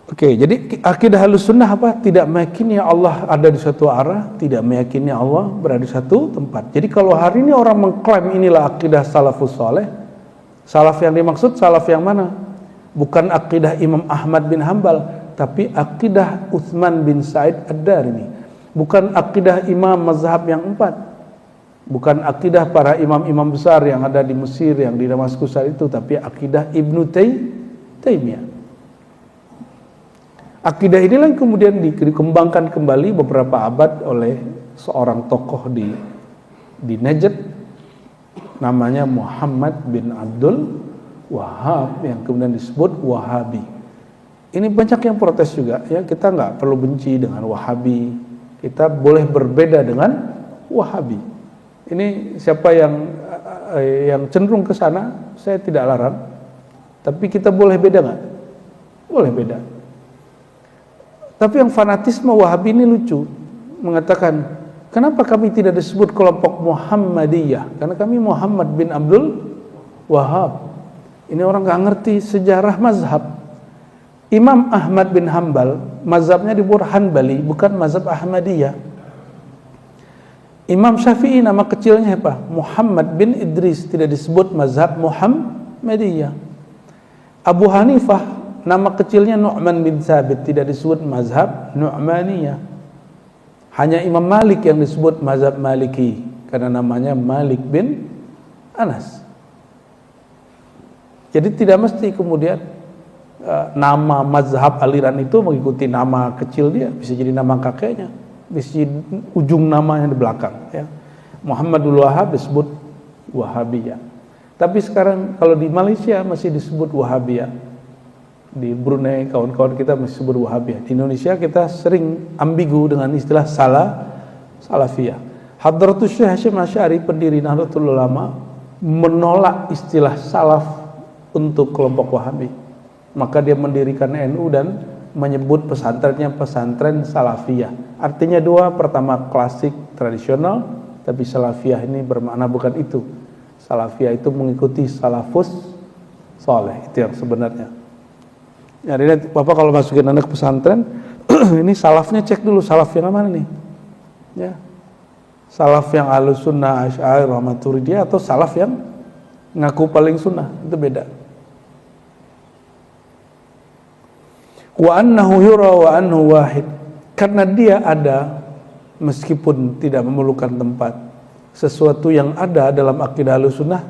Oke, jadi akidah Ahlussunnah apa? Tidak meyakini Allah ada di suatu arah, tidak meyakini Allah berada di satu tempat. Jadi kalau hari ini orang mengklaim inilah akidah salafus saleh, salaf yang dimaksud salaf yang mana? Bukan akidah Imam Ahmad bin Hambal, tapi akidah Utsman bin Sa'id Ad-Darimi. Bukan akidah imam mazhab yang 4. Bukan akidah para imam-imam besar yang ada di Mesir, yang di Damaskus saat itu, tapi akidah Ibnu Taimiyah. Akidah inilah yang kemudian dikembangkan kembali beberapa abad oleh seorang tokoh di Najd namanya Muhammad bin Abdul Wahhab yang kemudian disebut Wahabi. Ini banyak yang protes juga ya, kita nggak perlu benci dengan Wahabi, kita boleh berbeda dengan Wahabi. Ini siapa yang cenderung ke sana, saya tidak larang, tapi kita boleh beda nggak? Boleh beda. Tapi yang fanatisme Wahabi ini lucu, mengatakan, kenapa kami tidak disebut kelompok Muhammadiyah? Karena kami Muhammad bin Abdul Wahhab. Ini orang nggak ngerti sejarah mazhab. Imam Ahmad bin Hambal, mazhabnya disebut Hanbali, bukan mazhab Ahmadiyah. Imam Syafi'i nama kecilnya apa? Muhammad bin Idris, tidak disebut mazhab Muhammadiyah. Abu Hanifah nama kecilnya Nu'man bin Thabit, tidak disebut mazhab Nu'maniyah. Hanya Imam Malik yang disebut mazhab Maliki karena namanya Malik bin Anas. Jadi tidak mesti kemudian nama mazhab aliran itu mengikuti nama kecil dia, bisa jadi nama kakeknya, bisa jadi ujung namanya di belakang ya. Muhammadul Wahhab disebut Wahabiyah. Tapi sekarang kalau di Malaysia masih disebut Wahabiyah. Di Brunei kawan-kawan kita masih sebut Wahabiyah. Di Indonesia kita sering ambigu dengan istilah Salafiyah. Hadratus Syekh Hasyim Asy'ari pendiri Nahdlatul Ulama menolak istilah salaf untuk kelompok Wahabi. Maka dia mendirikan NU dan menyebut pesantrennya pesantren Salafiyah. Artinya dua, pertama klasik tradisional, tapi Salafiyah ini bermakna bukan itu. Salafiyah itu mengikuti salafus saleh, itu yang sebenarnya. Jadi Bapak kalau masukin anak ke pesantren, ini salafnya cek dulu, salaf yang mana nih? Ya. Salaf yang Ahlussunnah, Asy'ariyah, Maturidiyah atau salaf yang ngaku paling sunnah, itu beda. Wa annahu yura wa annahu wahid. Karena dia ada meskipun tidak memerlukan tempat. Sesuatu yang ada dalam akidah Ahlussunnah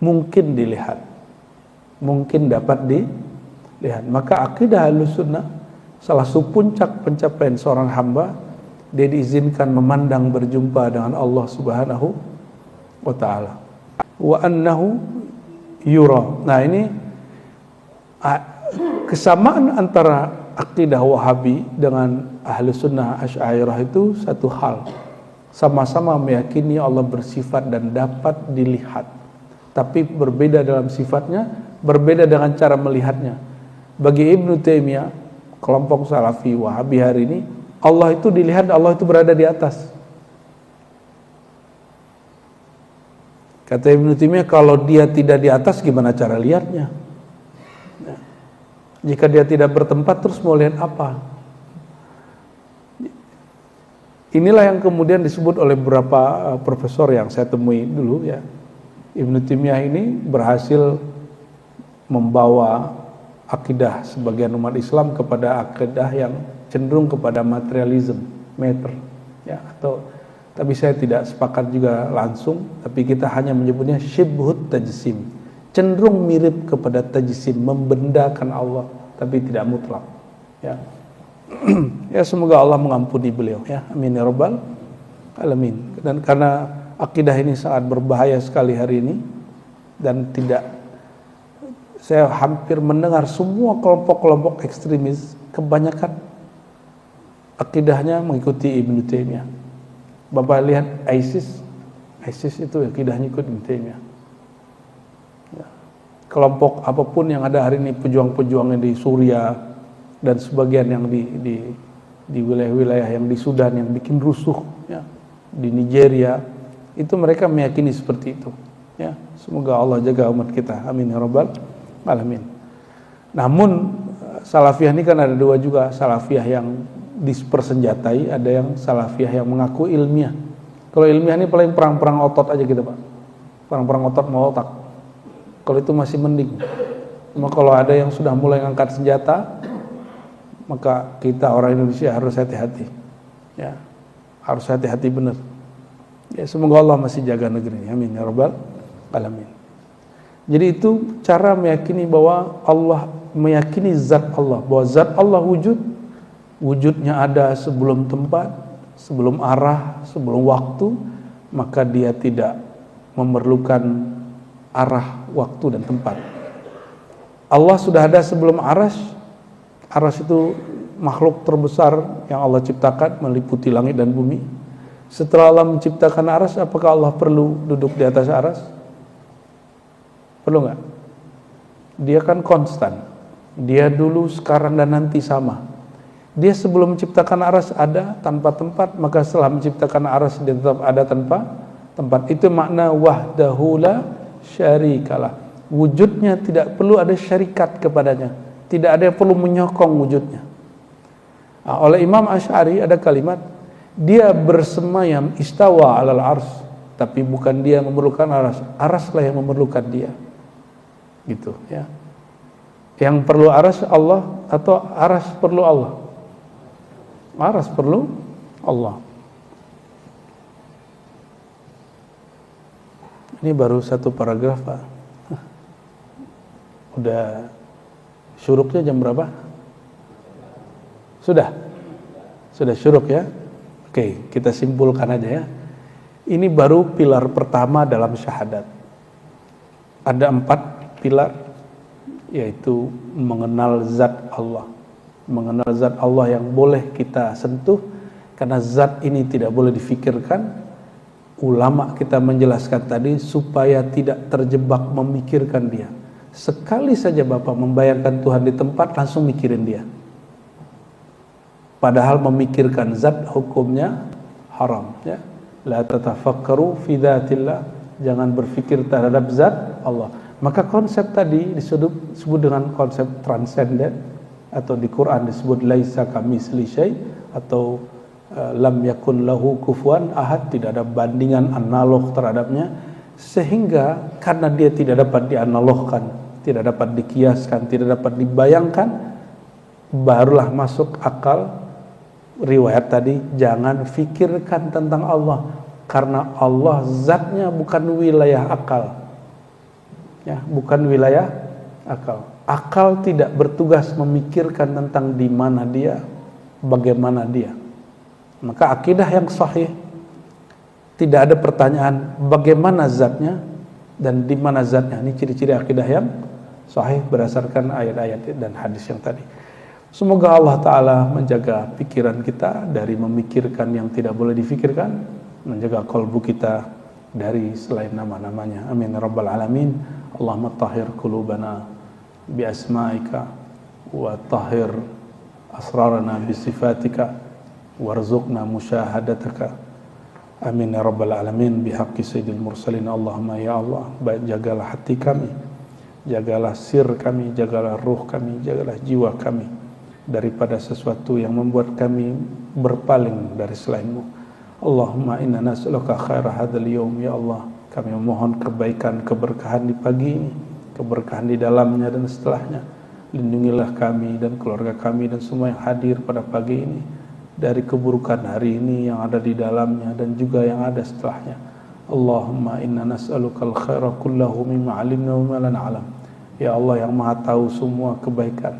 mungkin dilihat. Mungkin dapat dilihat. Maka akidah Ahlussunnah salah satu puncak pencapaian seorang hamba, dia diizinkan memandang berjumpa dengan Allah Subhanahu wa taala. Wa annahu yura. Nah, ini kesamaan antara akidah Wahabi dengan ahli sunnah Asy'ariyah itu satu hal, sama-sama meyakini Allah bersifat dan dapat dilihat, tapi berbeda dalam sifatnya, berbeda dengan cara melihatnya. Bagi Ibnu Taimiyah, kelompok Salafi Wahabi hari ini, Allah itu dilihat, Allah itu berada di atas. Kata Ibnu Taimiyah, kalau dia tidak di atas, gimana cara lihatnya? Jika dia tidak bertempat, terus mau lihat apa? Inilah yang kemudian disebut oleh beberapa profesor yang saya temui dulu ya. Ibnu Taimiyah ini berhasil membawa akidah sebagian umat Islam kepada akidah yang cenderung kepada materialism, matter, ya, atau tapi saya tidak sepakat juga langsung, tapi kita hanya menyebutnya syibhut tajsim, cenderung mirip kepada tajsim, membendakan Allah, tapi tidak mutlak, ya. Ya, semoga Allah mengampuni beliau, ya, amin ya rabbal alamin. Dan karena akidah ini sangat berbahaya sekali hari ini, dan saya hampir mendengar semua kelompok-kelompok ekstremis kebanyakan akidahnya mengikuti Ibnu Taimiyah. Bapak lihat ISIS itu akidahnya ikut Ibnu Taimiyah. Ya. Kelompok apapun yang ada hari ini, pejuang-pejuangnya di Suriah dan sebagian yang di wilayah-wilayah yang di Sudan yang bikin rusuh, ya, di Nigeria, itu mereka meyakini seperti itu. Ya, semoga Allah jaga umat kita. Amin ya rabbal alamin. Namun Salafiyah ini kan ada dua juga, Salafiyah yang dipersenjatai, ada yang Salafiyah yang mengaku ilmiah. Kalau ilmiah ini paling perang-perang otot aja gitu Pak, perang-perang otot mau otak. Kalau itu masih mending. Cuma kalau ada yang sudah mulai ngangkat senjata, maka kita orang Indonesia harus hati-hati, ya, harus hati-hati benar. Ya, semoga Allah masih jaga negeri ini. Amin ya rabbal alamin. Jadi itu cara meyakini bahwa Allah, meyakini zat Allah, bahwa zat Allah wujudnya ada sebelum tempat, sebelum arah, sebelum waktu, maka dia tidak memerlukan arah, waktu dan tempat. Allah sudah ada sebelum aras. Aras itu makhluk terbesar yang Allah ciptakan, meliputi langit dan bumi. Setelah Allah menciptakan aras, apakah Allah perlu duduk di atas aras? Perlu nggak? Dia kan konstan. Dia dulu, sekarang dan nanti sama. Dia sebelum menciptakan aras ada tanpa tempat, maka setelah menciptakan aras dia tetap ada tanpa tempat. Itu makna wahdahu la syarikalah. Wujudnya tidak perlu ada syarikat kepadanya. Tidak ada yang perlu menyokong wujudnya. Nah, oleh Imam Asy'ari ada kalimat, dia bersemayam istawa alal ars, tapi bukan dia memerlukan aras, araslah yang memerlukan dia. Gitu, ya. Yang perlu aras Allah atau aras perlu Allah? Aras perlu Allah. Ini baru satu paragraf Pak. Udah syuruknya jam berapa? Sudah syuruk ya. Oke, kita simpulkan aja ya. Ini baru pilar pertama dalam syahadat. Ada 4 pilar, yaitu mengenal zat Allah. Mengenal zat Allah yang boleh kita sentuh, karena zat ini tidak boleh difikirkan. Ulama kita menjelaskan tadi supaya tidak terjebak memikirkan dia. Sekali saja Bapak membayangkan Tuhan di tempat, langsung mikirin dia. Padahal memikirkan zat hukumnya haram, ya. La tatafakkaru fi dzatillah, jangan berpikir terhadap zat Allah. Maka konsep tadi disebut dengan konsep transenden, atau di Quran disebut laisa kamitsli syai', atau lam yakun lahu kufuwan ahad, tidak ada bandingan analog terhadapnya, sehingga karena dia tidak dapat dianalogkan, tidak dapat dikiaskan, tidak dapat dibayangkan, barulah masuk akal riwayat tadi, jangan fikirkan tentang Allah, karena Allah zatnya bukan wilayah akal. Ya, bukan wilayah akal. Akal tidak bertugas memikirkan tentang di mana dia, bagaimana dia. Maka akidah yang sahih tidak ada pertanyaan bagaimana zatnya dan di mana zatnya. Ini ciri-ciri akidah yang sahih berdasarkan ayat-ayat dan hadis yang tadi. Semoga Allah Ta'ala menjaga pikiran kita dari memikirkan yang tidak boleh difikirkan, menjaga kalbu kita dari selain nama-namanya. Amin ya rabbal alamin. Allahumma tahhir qulubana bi asma'ika wa tahhir asrarana bi sifatika warzuqna musyahadataka. Amin ya rabbal alamin bihaqqi sayyidil mursalin. Allahumma ya Allah, jagalah hati kami, jagalah sir kami, jagalah ruh kami, jagalah jiwa kami daripada sesuatu yang membuat kami berpaling dari selainmu. Allahumma inna nas'aluka khaira hadzal yaum. Ya Allah, kami memohon kebaikan, keberkahan di pagi ini, keberkahan di dalamnya dan setelahnya. Lindungilah kami dan keluarga kami dan semua yang hadir pada pagi ini dari keburukan hari ini yang ada di dalamnya dan juga yang ada setelahnya. Allahumma inna nas'aluka al-khaira kullahu mimma 'alimna wa ma la na'lam. Ya Allah yang Maha tahu semua kebaikan,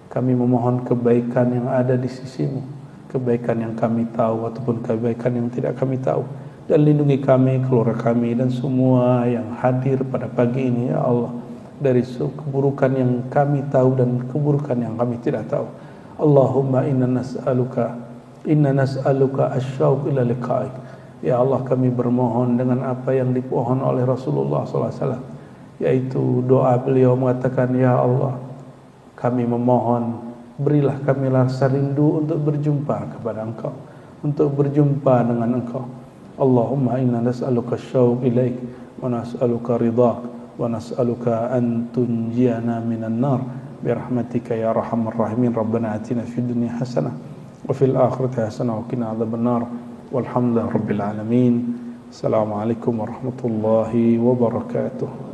kami memohon kebaikan yang ada di sisimu, kebaikan yang kami tahu ataupun kebaikan yang tidak kami tahu. Dan lindungi kami, keluarga kami, dan semua yang hadir pada pagi ini, ya Allah, dari keburukan yang kami tahu dan keburukan yang kami tidak tahu. Allahumma inna nas'aluka asyauq ila liqa'ik. Ya Allah, kami bermohon dengan apa yang dipohon oleh Rasulullah SAW, yaitu doa beliau mengatakan, ya Allah, kami memohon, berilah kami rasa rindu untuk berjumpa kepada Engkau, untuk berjumpa dengan Engkau. Allahumma inna nas'aluka syauq ilaik wa nas'aluka ridhak wa nas'aluka an tunjiyana minan nar birahmatika ya arhamar rahimin. Rabbana atina fid dunya hasanah wa fil akhirati hasanah wa qina adzabannar. Walhamdulillahi rabbil alamin. Assalamualaikum warahmatullahi wabarakatuh.